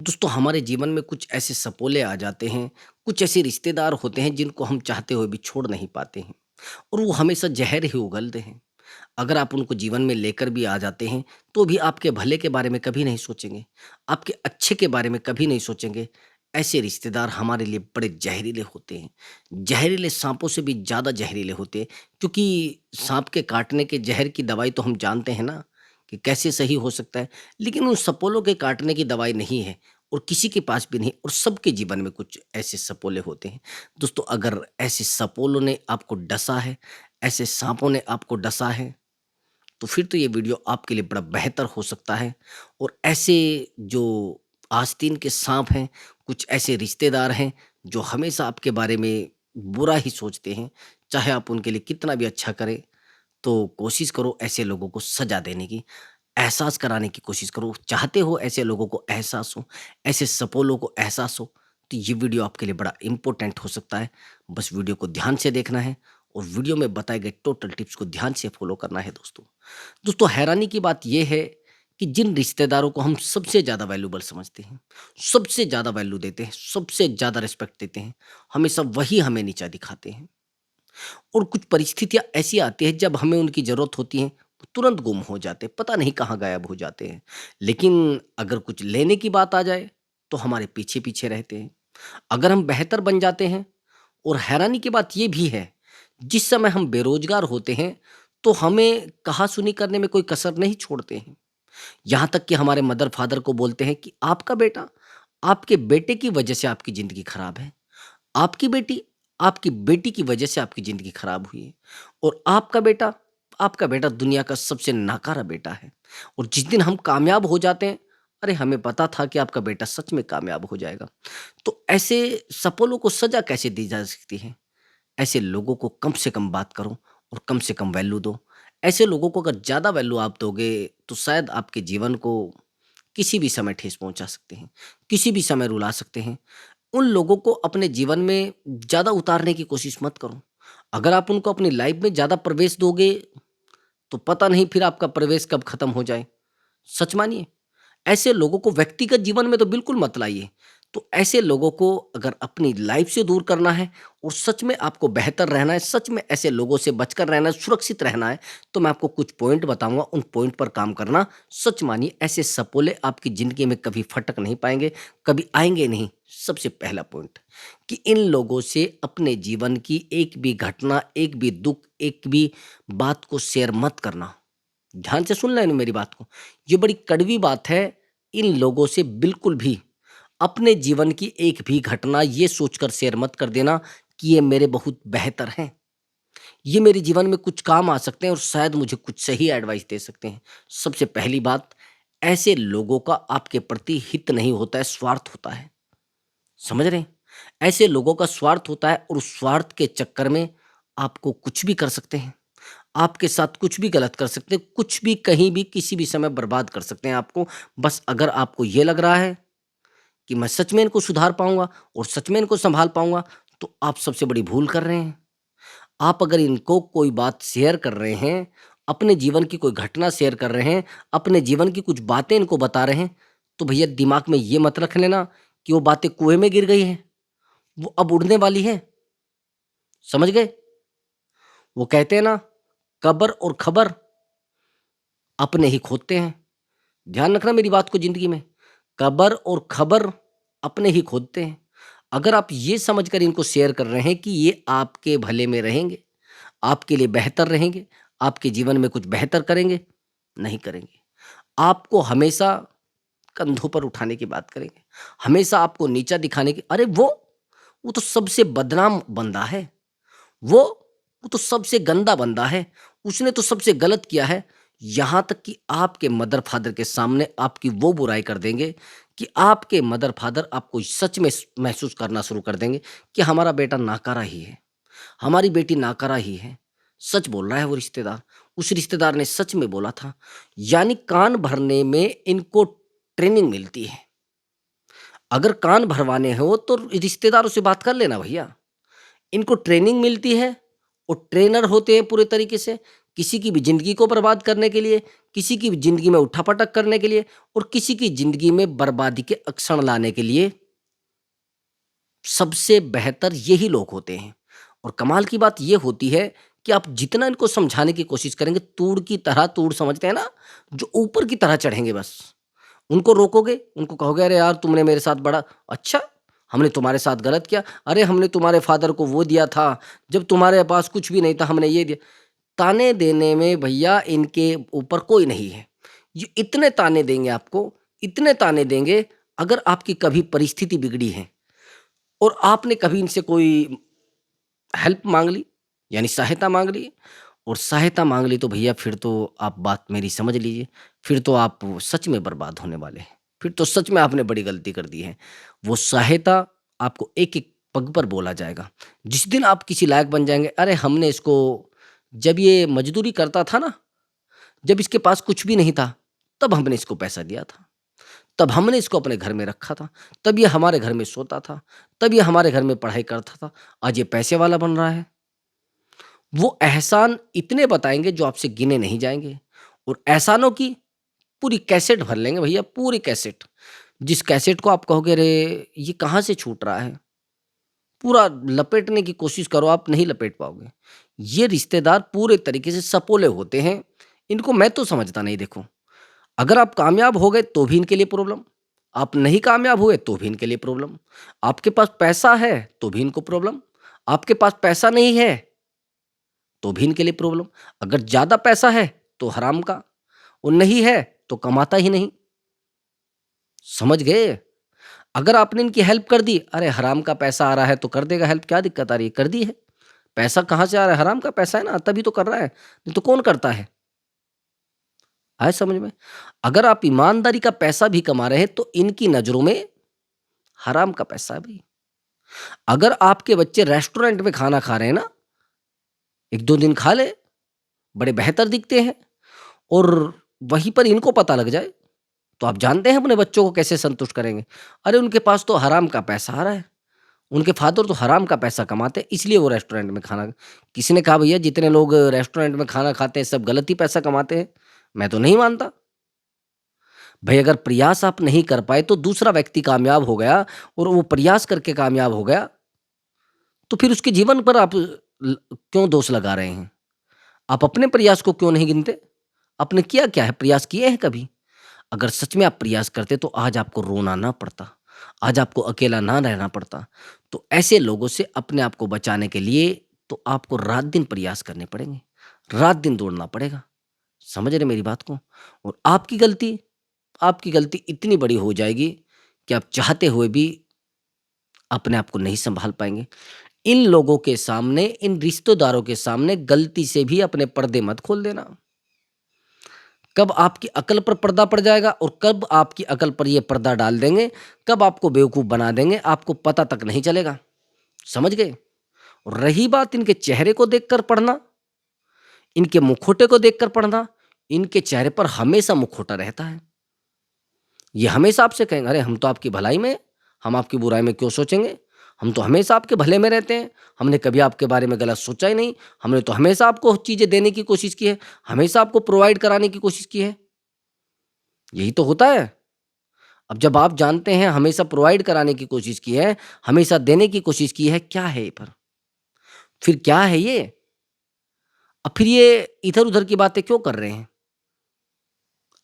दोस्तों हमारे जीवन में कुछ ऐसे सपोले आ जाते हैं, कुछ ऐसे रिश्तेदार होते हैं जिनको हम चाहते हुए भी छोड़ नहीं पाते हैं और वो हमेशा ज़हर ही उगलते हैं। अगर आप उनको जीवन में लेकर भी आ जाते हैं, तो भी आपके भले के बारे में कभी नहीं सोचेंगे, आपके अच्छे के बारे में कभी नहीं सोचेंगे। ऐसे रिश्तेदार हमारे लिए बड़े ज़हरीले होते हैं, ज़हरीले साँपों से भी ज़्यादा ज़हरीले होते हैं क्योंकि साँप के काटने के ज़हर की दवाई तो हम जानते हैं ना कि कैसे सही हो सकता है, लेकिन उन सपोलों के काटने की दवाई नहीं है और किसी के पास भी नहीं और सबके जीवन में कुछ ऐसे सपोले होते हैं। दोस्तों अगर ऐसे सपोलों ने आपको डसा है, ऐसे साँपों ने आपको डसा है, तो फिर तो ये वीडियो आपके लिए बड़ा बेहतर हो सकता है और ऐसे जो आस्तीन के साँप हैं, कुछ ऐसे रिश्तेदार हैं जो हमेशा आपके बारे में बुरा ही सोचते हैं, चाहे आप उनके लिए कितना भी अच्छा करें, तो कोशिश करो ऐसे लोगों को सज़ा देने की, एहसास कराने की कोशिश करो। चाहते हो ऐसे लोगों को एहसास हो, ऐसे सपोलों को एहसास हो, तो ये वीडियो आपके लिए बड़ा इम्पोर्टेंट हो सकता है। बस वीडियो को ध्यान से देखना है और वीडियो में बताए गए टोटल टिप्स को ध्यान से फॉलो करना है दोस्तों। दोस्तों हैरानी की बात ये है कि जिन रिश्तेदारों को हम सबसे ज़्यादा वैल्यूएबल समझते हैं, सबसे ज़्यादा वैल्यू देते हैं, सबसे ज़्यादा रिस्पेक्ट देते हैं, हमेशा वही हमें नीचा दिखाते हैं। और कुछ परिस्थितियाँ ऐसी आती हैं जब हमें उनकी ज़रूरत होती है, वो तुरंत गुम हो जाते हैं, पता नहीं कहाँ गायब हो जाते हैं। लेकिन अगर कुछ लेने की बात आ जाए, तो हमारे पीछे-पीछे रहते हैं। अगर हम बेहतर बन जाते हैं और हैरानी की बात ये भी है, जिस समय हम बेरोज़गार होते हैं, तो हमें कहा-सुनी करने में कोई कसर नहीं छोड़ते हैं। यहाँ तक कि हमारे मदर-फादर को बोलते हैं कि आपका बेटा, आपके बेटे की वजह से आपकी ज़िंदगी खराब है। आपकी बेटी, आपकी बेटी की वजह से आपकी ज़िंदगी खराब हुई है और आपका बेटा दुनिया का सबसे नाकारा बेटा है और जिस दिन हम कामयाब हो जाते हैं, अरे हमें पता था कि आपका बेटा सच में कामयाब हो जाएगा। तो ऐसे सपोलों को सज़ा कैसे दी जा सकती है? ऐसे लोगों को कम से कम बात करो और कम से कम वैल्यू दो। ऐसे लोगों को अगर ज़्यादा वैल्यू आप दोगे, तो शायद आपके जीवन को किसी भी समय ठेस पहुँचा सकते हैं, किसी भी समय रुला सकते हैं। उन लोगों को अपने जीवन में ज़्यादा उतारने की कोशिश मत करो। अगर आप उनको अपनी लाइफ़ में ज़्यादा प्रवेश दोगे, तो पता नहीं फिर आपका प्रवेश कब खत्म हो जाए। सच मानिए, ऐसे लोगों को व्यक्तिगत जीवन में तो बिल्कुल मत लाइए। तो ऐसे लोगों को अगर अपनी लाइफ़ से दूर करना है और सच में आपको बेहतर रहना है, सच में ऐसे लोगों से बचकर रहना है, सुरक्षित रहना है, तो मैं आपको कुछ पॉइंट बताऊँगा, उन पॉइंट पर काम करना। सच मानिए ऐसे सपोले आपकी ज़िंदगी में कभी फटक नहीं पाएँगे, कभी आएँगे नहीं। सबसे पहला पॉइंट कि इन लोगों से अपने जीवन की एक भी घटना, एक भी दुःख, एक भी बात को शेयर मत करना। ध्यान से सुन लेना मेरी बात को। ये बड़ी कड़वी बात है, इन लोगों से बिल्कुल भी अपने जीवन की एक भी घटना ये सोचकर शेयर मत कर देना कि ये मेरे बहुत बेहतर हैं। ये मेरे जीवन में कुछ काम आ सकते हैं और शायद मुझे कुछ सही एडवाइस दे सकते हैं। सबसे पहली बात, ऐसे लोगों का आपके प्रति हित नहीं होता है, स्वार्थ होता है। समझ रहे हैं? ऐसे लोगों का स्वार्थ होता है और उस स्वार्थ के चक्कर में आपको कुछ भी कर सकते हैं। आपके साथ कुछ भी गलत कर सकते हैं, कुछ भी, कहीं भी, किसी भी समय बर्बाद कर सकते हैं आपको। बस अगर आपको ये लग रहा है कि मैं सच में इनको सुधार पाऊँगा और सच में इनको सँभाल पाऊँगा, तो आप सबसे बड़ी भूल कर रहे हैं। आप अगर इनको कोई बात शेयर कर रहे हैं, अपने जीवन की कोई घटना शेयर कर रहे हैं, अपने जीवन की कुछ बातें इनको बता रहे हैं, तो भैया दिमाग में ये मत रख लेना कि वो बातें कुएँ में गिर गई हैं, वो अब उड़ने वाली हैं। समझ गए? वो कहते हैं ना, कब्र और खबर अपने ही खोदते हैं। ध्यान रखना मेरी बात को ज़िंदगी में। कब्र और खबर अपने ही खोदते हैं। अगर आप ये समझकर इनको शेयर कर रहे हैं कि ये आपके भले में रहेंगे, आपके लिए बेहतर रहेंगे, आपके जीवन में कुछ बेहतर करेंगे, नहीं करेंगे। आपको हमेशा कंधों पर उठाने की बात करेंगे, हमेशा आपको नीचा दिखाने की, अरे वो तो सबसे बदनाम बंदा है। वो वो तो सबसे गंदा बंदा है, उसने तो सबसे गलत किया है। यहाँ तक कि आपके मदर फादर के सामने आपकी वो बुराई कर देंगे कि आपके मदर फादर आपको सच में महसूस करना शुरू कर देंगे कि हमारा बेटा नाकारा ही है, हमारी बेटी नाकारा ही है। सच बोल रहा है वो रिश्तेदार, उस रिश्तेदार ने सच में बोला था। यानी कान भरने में इनको ट्रेनिंग मिलती है। अगर कान भरवाने हो तो रिश्तेदारों से बात कर लेना भैया। इनको ट्रेनिंग मिलती है और ट्रेनर होते हैं पूरे तरीके से, किसी की भी ज़िंदगी को बर्बाद करने के लिए, किसी की ज़िंदगी में उठा-पटक करने के लिए और किसी की ज़िंदगी में बर्बादी के अक्षण लाने के लिए सबसे बेहतर यही लोग होते हैं। और कमाल की बात ये होती है कि आप जितना इनको समझाने की कोशिश करेंगे, तूड़ की तरह, तूड़ समझते हैं ना, जो ऊपर की तरह चढ़ेंगे बस। उनको रोकोगे, उनको कहोगे, "अरे यार, तुमने मेरे साथ बड़ा अच्छा, हमने तुम्हारे साथ गलत किया। अरे, हमने तुम्हारे फ़ादर को वो दिया था, जब तुम्हारे पास कुछ भी नहीं था, हमने ये दिया।" ताने देने में भैया इनके ऊपर कोई नहीं है। ये इतने ताने देंगे आपको, इतने ताने देंगे, अगर आपकी कभी परिस्थिति बिगड़ी है और आपने कभी इनसे कोई हेल्प माँग ली, यानी सहायता माँग ली, और सहायता माँग ली, तो भैया फिर तो आप बात मेरी समझ लीजिए, फिर तो आप सच में बर्बाद होने वाले हैं। फिर तो सच में आपने बड़ी गलती कर दी है। वो सहायता आपको एक-एक पग पर बोला जाएगा। जिस दिन आप किसी लायक बन जाएँगे, अरे हमने इसको, जब ये मज़दूरी करता था ना, जब इसके पास कुछ भी नहीं था, तब हमने इसको पैसा दिया था। तब हमने इसको अपने घर में रखा था, तब ये हमारे घर में सोता था, तब ये हमारे घर में पढ़ाई करता था, आज ये पैसे वाला बन रहा है। वो एहसान इतने बताएँगे जो आपसे गिने नहीं जाएँगे, और एहसानों की पूरी कैसेट भर लेंगे भैया, पूरी कैसेट। जिस कैसेट को आप कहोगे, अरे! ये कहाँ से छूट रहा है? पूरा लपेटने की कोशिश करो, आप नहीं लपेट पाओगे। ये रिश्तेदार पूरे तरीके से सपोले होते हैं, इनको मैं तो समझता नहीं, देखो। अगर आप कामयाब हो गए तो भी इनके लिए प्रॉब्लम, आप नहीं कामयाब हुए तो भी इनके लिए प्रॉब्लम, आपके पास पैसा है तो भी इनको प्रॉब्लम, आपके पास पैसा नहीं है तो भी इनके लिए प्रॉब्लम। अगर ज़्यादा पैसा है तो हराम का, और नहीं है तो कमाता ही नहीं। समझ गए? अगर आपने इनकी हेल्प कर दी, अरे हराम का पैसा आ रहा है तो कर देगा हेल्प, क्या दिक्कत आ रही है? कर दी है। पैसा कहाँ से आ रहा है? हराम का पैसा है ना, तभी तो कर रहा है, नहीं तो कौन करता है? आए समझ में? अगर आप ईमानदारी का पैसा भी कमा रहे हैं तो इनकी नज़रों में हराम का पैसा है भई। अगर आपके बच्चे रेस्टोरेंट में खाना खा रहे हैं ना, 1-2 दिन खा ले, बड़े बेहतर दिखते हैं, और वहीं पर इनको पता लग जाए, तो आप जानते हैं अपने बच्चों को कैसे संतुष्ट करेंगे। अरे उनके पास तो हराम का पैसा आ रहा है, उनके फादर तो हराम का पैसा कमाते हैं, इसलिए वो रेस्टोरेंट में खाना, किसी ने कहा भैया जितने लोग रेस्टोरेंट में खाना खाते हैं सब गलत ही पैसा कमाते हैं। मैं तो नहीं मानता। भई अगर प्रयास आप नहीं कर पाए तो दूसरा व्यक्ति कामयाब हो गया, और वो प्रयास करके कामयाब हो गया, तो फिर उसके जीवन पर आप क्यों दोष लगा रहे हैं? आप अपने प्रयास को क्यों नहीं गिनते? आपने किया क्या है? प्रयास किए हैं कभी? अगर सच में आप प्रयास करते तो आज आपको रोना ना पड़ता, आज आपको अकेला ना रहना पड़ता। तो ऐसे लोगों से अपने आप को बचाने के लिए तो आपको रात-दिन प्रयास करने पड़ेंगे, रात-दिन दौड़ना पड़ेगा। समझ रहे मेरी बात को? और आपकी गलती इतनी बड़ी हो जाएगी कि आप चाहते हुए भी अपने आप को नहीं सँभाल पाएँगे। इन लोगों के सामने, इन रिश्तेदारों के सामने गलती से भी अपने पर्दे मत खोल देना। कब आपकी अकल पर पर्दा पड़ जाएगा और कब आपकी अकल पर ये पर्दा डाल देंगे, कब आपको बेवकूफ़ बना देंगे, आपको पता तक नहीं चलेगा। समझ गए? और रही बात इनके चेहरे को देखकर पढ़ना, इनके मुखौटे को देखकर पढ़ना, इनके चेहरे पर हमेशा मुखौटा रहता है। ये हमेशा आपसे कहेंगे, अरे हम तो आपकी भलाई में हैं, हम आपकी बुराई में क्यों सोचेंगे? हम तो हमेशा आपके भले में रहते हैं, हमने कभी आपके बारे में गलत सोचा ही नहीं, हमने तो हमेशा आपको चीज़ें देने की कोशिश की है, हमेशा आपको प्रोवाइड कराने की कोशिश की है। यही तो होता है। अब जब आप जानते हैं हमेशा प्रोवाइड कराने की कोशिश की है, हमेशा देने की कोशिश की है, क्या है ये पर? फिर क्या है ये? अब फिर ये इधर-उधर की बातें क्यों कर रहे हैं?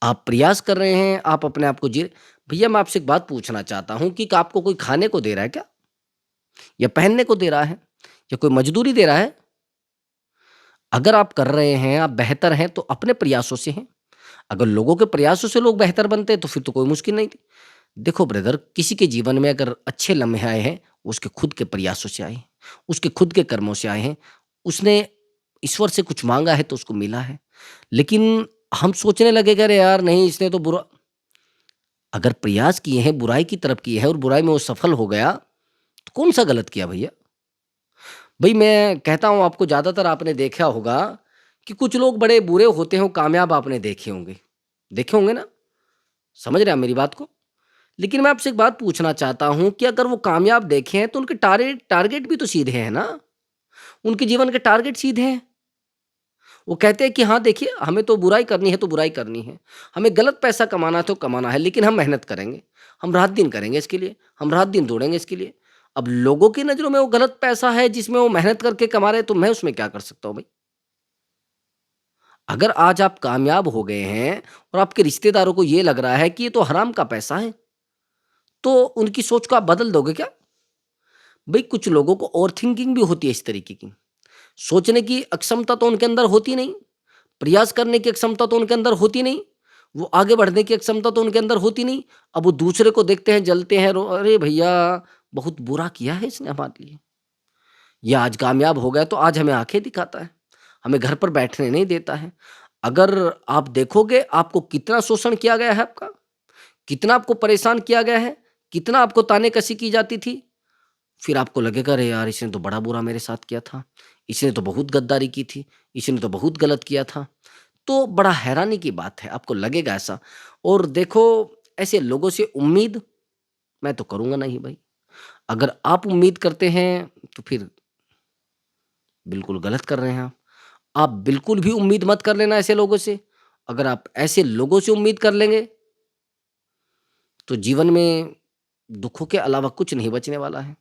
आप प्रयास कर रहे हैं, आप अपने आप को जी, भैया मैं आपसे एक बात पूछना चाहता हूँ कि क्या आपको कोई खाने को दे रहा है क्या? या पहनने को दे रहा है? या कोई मजदूरी दे रहा है? अगर आप कर रहे हैं, आप बेहतर हैं तो अपने प्रयासों से हैं। अगर लोगों के प्रयासों से लोग बेहतर बनते हैं तो फिर तो कोई मुश्किल नहीं थी। देखो ब्रदर, किसी के जीवन में अगर अच्छे लम्हे आए हैं, उसके खुद के प्रयासों से आए हैं, उसके खुद के कर्मों से आए हैं। उसने ईश्वर से कुछ माँगा है तो उसको मिला है। लेकिन हम सोचने लगे कि अरे यार नहीं, इसने तो बुरा, अगर प्रयास किए हैं, बुराई की तरफ किए हैं और बुराई में वो सफल हो गया, तो कौन-सा गलत किया भैया? भई मैं कहता हूँ आपको, ज़्यादातर आपने देखा होगा कि कुछ लोग बड़े बुरे होते हैं, वो कामयाब आपने देखे होंगे। देखे होंगे ना? समझ रहे हैं आप मेरी बात को? लेकिन मैं आपसे एक बात पूछना चाहता हूँ कि अगर वो कामयाब देखे हैं तो उनके टारगेट टारगेट भी तो सीधे हैं ना? उनके जीवन के टारगेट सीधे हैं। वो कहते हैं कि हाँ देखिए, हमें तो बुराई करनी है तो बुराई करनी है, हमें गलत पैसा कमाना है तो कमाना है, लेकिन हम मेहनत करेंगे, हम रात दिन करेंगे इसके लिए, हम रात दिन दौड़ेंगे इसके लिए। अब लोगों की नज़रों में वो गलत पैसा है जिसमें वो मेहनत करके कमा रहे हैं, तो मैं उसमें क्या कर सकता हूँ भाई? अगर आज आप कामयाब हो गए हैं और आपके रिश्तेदारों को ये लग रहा है कि ये तो हराम का पैसा है, तो उनकी सोच को आप बदल दोगे क्या? भई कुछ लोगों को ओवरथिंकिंग भी होती है इस तरीके की। सोचने की अक्षमता तो उनके अंदर होती नहीं, प्रयास करने की क्षमता तो उनके अंदर होती नहीं, वो आगे बढ़ने की क्षमता तो उनके अंदर होती नहीं। अब वो दूसरे को देखते हैं, जलते हैं, अरे भैया बहुत बुरा किया है इसने हमारे लिए। ये आज कामयाब हो गया तो आज हमें आँखें दिखाता है, हमें घर पर बैठने नहीं देता है। अगर आप देखोगे आपको कितना शोषण किया गया है आपका, कितना आपको परेशान किया गया है, कितना आपको ताने-कसी की जाती थी, फिर आपको लगेगा अरे यार इसने तो बड़ा बुरा मेरे साथ किया था, इसने तो बहुत गद्दारी की थी, इसने तो बहुत गलत किया था। तो बड़ा हैरानी की बात है, आपको लगेगा ऐसा। और देखो ऐसे लोगों से उम्मीद मैं तो करूँगा नहीं भाई। अगर आप उम्मीद करते हैं तो फिर बिल्कुल गलत कर रहे हैं आप। आप बिल्कुल भी उम्मीद मत कर लेना ऐसे लोगों से। अगर आप ऐसे लोगों से उम्मीद कर लेंगे तो जीवन में दुखों के अलावा कुछ नहीं बचने वाला है।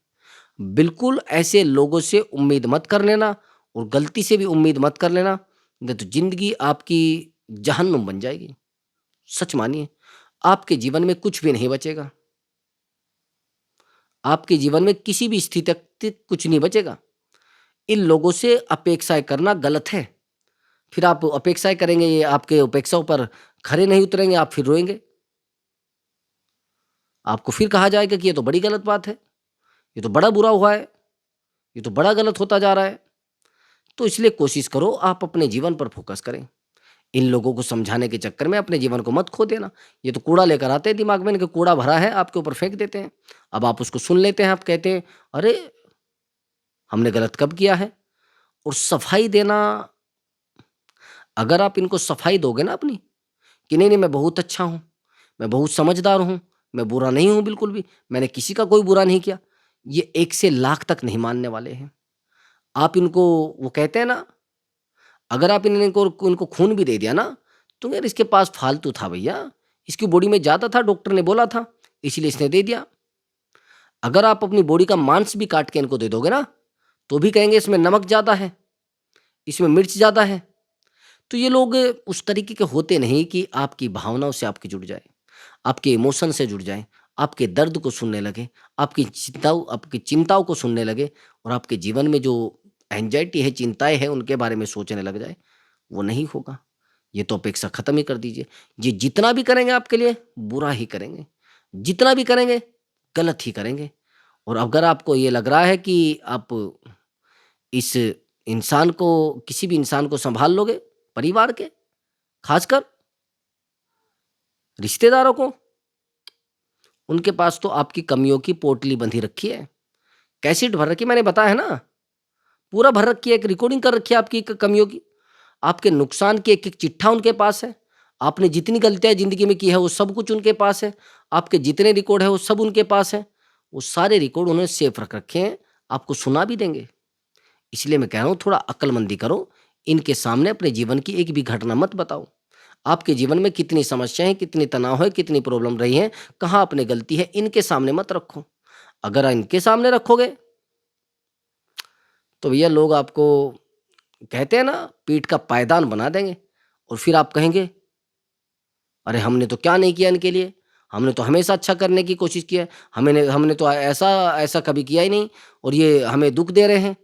बिल्कुल ऐसे लोगों से उम्मीद मत कर लेना और गलती से भी उम्मीद मत कर लेना, नहीं तो ज़िंदगी आपकी जहन्नुम बन जाएगी। सच मानिए, आपके जीवन में कुछ भी नहीं बचेगा। आपके जीवन में किसी भी स्थिति तक कुछ नहीं बचेगा। इन लोगों से अपेक्षाएँ करना गलत है। फिर आप अपेक्षाएँ करेंगे, ये आपके अपेक्षाओं पर खरे नहीं उतरेंगे, आप फिर रोएँगे। आपको फिर कहा जाएगा कि ये तो बड़ी गलत बात है, ये तो बड़ा बुरा हुआ है, ये तो बड़ा गलत होता जा रहा है। तो इसलिए कोशिश करो आप अपने जीवन पर फ़ोकस करें। इन लोगों को समझाने के चक्कर में अपने जीवन को मत खो देना। ये तो कूड़ा लेकर आते हैं दिमाग में, इनका कूड़ा भरा है, आपके ऊपर फेंक देते हैं। अब आप उसको सुन लेते हैं, आप कहते हैं, "अरे! हमने गलत कब किया है?" और सफाई देना, अगर आप इनको सफाई दोगे ना अपनी, कि नहीं, नहीं मैं बहुत अच्छा हूँ, मैं बहुत समझदार हूँ, मैं बुरा नहीं हूँ बिल्कुल भी, मैंने किसी का कोई बुरा नहीं किया। ये 1 से लाख तक नहीं मानने वाले हैं। आप इनको, वो कहते हैं ना, अगर आप इनको इनको खून भी दे दिया ना, तो यार इसके पास फालतू था भैया, इसकी बॉडी में ज़्यादा था, डॉक्टर ने बोला था, इसीलिए इसने दे दिया। अगर आप अपनी बॉडी का मांस भी काट के इनको दे दोगे ना, तो भी कहेंगे इसमें नमक ज़्यादा है, इसमें मिर्च ज़्यादा है। तो ये लोग उस तरीके के होते नहीं कि आपकी भावनाओं से आपकी जुड़ जाए, आपके इमोशन से जुड़ जाएँ, आपके दर्द को सुनने लगे, आपकी चिंताओं को सुनने लगे और आपके जीवन में जो एंग्ज़ायटी है, चिंताएँ हैं, उनके बारे में सोचने लग जाए, वो नहीं होगा। ये तो अपेक्षा ख़त्म ही कर दीजिए। ये जितना भी करेंगे आपके लिए, बुरा ही करेंगे। जितना भी करेंगे, गलत ही करेंगे। और अगर आपको ये लग रहा है कि आप इस इंसान को, किसी भी इंसान को सँभाल लोगे, परिवार के, ख़ासकर रिश्तेदारों को, उनके पास तो आपकी कमियों की पोटली बंधी रखी है। कैसेट भर रखी है, मैंने बताया है ना, पूरा भर रखी है, एक रिकॉर्डिंग कर रखी है आपकी कमियों की। आपके नुकसान की एक-एक चिट्ठा उनके पास है। आपने जितनी गलतियाँ ज़िंदगी में की है, वो सब कुछ उनके पास है। आपके जितने रिकॉर्ड हैं, वो सब उनके पास हैं। वो सारे रिकॉर्ड उन्होंने सेव रख रखे हैं, आपको सुना भी देंगे। इसलिए मैं कह रहा हूँ थोड़ा अक्लमंदी करो, इनके सामने अपने जीवन की एक भी घटना मत बताओ। आपके जीवन में कितनी समस्याएँ हैं, कितनी तनाव है, कितनी प्रॉब्लम रही है, कहाँ आपने गलती है, इनके सामने मत रखो। अगर इनके सामने रखोगे, तो भैया लोग आपको, कहते हैं ना, पीठ का पायदान बना देंगे और फिर आप कहेंगे, अरे हमने तो क्या नहीं किया इनके लिए, हमने तो हमेशा अच्छा करने की कोशिश की है, हमने तो ऐसा ऐसा कभी किया ही नहीं और ये हमें दुःख दे रहे हैं।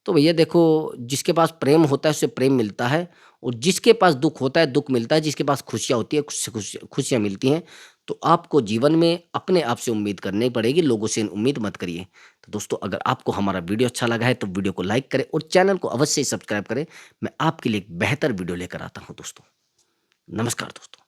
तो भैया देखो, जिसके पास प्रेम होता है उसे प्रेम मिलता है और जिसके पास दुःख होता है दुःख मिलता है, जिसके पास खुशियाँ होती है खुशियाँ मिलती हैं। तो आपको जीवन में अपने आप से उम्मीद करनी पड़ेगी, लोगों से उम्मीद मत करिए। तो दोस्तों, अगर आपको हमारा वीडियो अच्छा लगा है तो वीडियो को लाइक करें और चैनल को अवश्य ही सब्सक्राइब करें। मैं आपके लिए एक बेहतर वीडियो लेकर आता हूँ दोस्तों। नमस्कार दोस्तों।